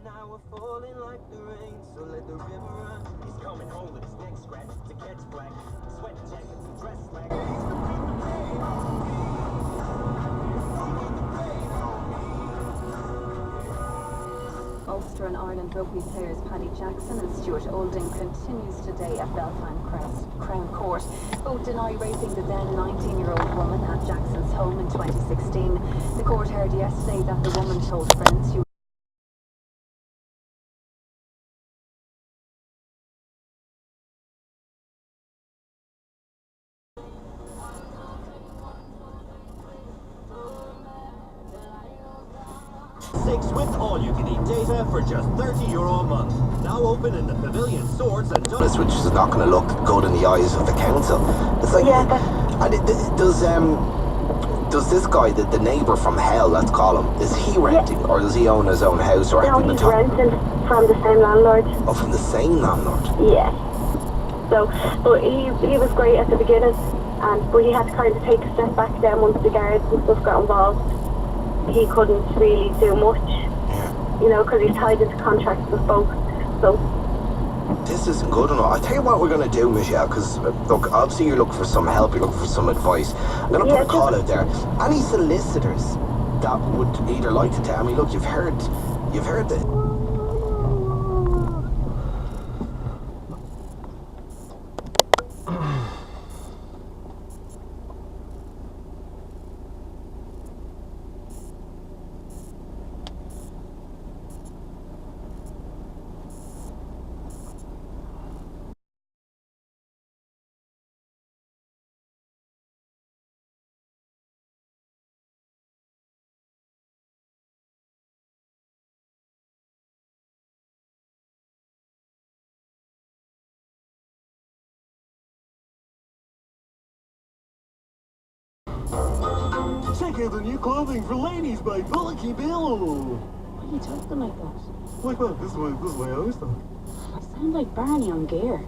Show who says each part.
Speaker 1: now we're falling like the rain, so let the river run.
Speaker 2: He's coming home with his neck scratched to catch black. Sweat jackets and dress slack.
Speaker 3: Ulster and Ireland rugby players Paddy Jackson and Stuart Olding continues today at Belfast Crown Court. Both deny raping the then 19-year-old woman at Jackson's home in 2016. The court heard yesterday that the woman told friends she
Speaker 2: 6 with all-you-can-eat data for just €30 a month. Now open in the Pavilion Swords and
Speaker 4: which is not going to look good in the eyes of the council. It's like, and does this guy, the neighbour from hell, let's call him, is he renting or does he own his own house? Or
Speaker 5: no, he's renting from the same landlord.
Speaker 4: Oh, from the same landlord?
Speaker 5: Yeah. So, but he was great at the beginning, but he had to kind of take a step back then once the guards and stuff got involved. He couldn't really do much, you know, because he's tied into contracts with both. So
Speaker 4: this isn't good enough. I'll tell you what we're going to do, Michelle, because look, obviously you're looking for some help, you're looking for some advice. I'm going to put a call out there. Any solicitors that would either like to tell me, look, you've heard the
Speaker 6: Check out the new clothing for ladies by Bullocky Bill.
Speaker 3: Why are you talking like that?
Speaker 6: Like what? This is the way I always talk.
Speaker 3: I sound like Barney on gear.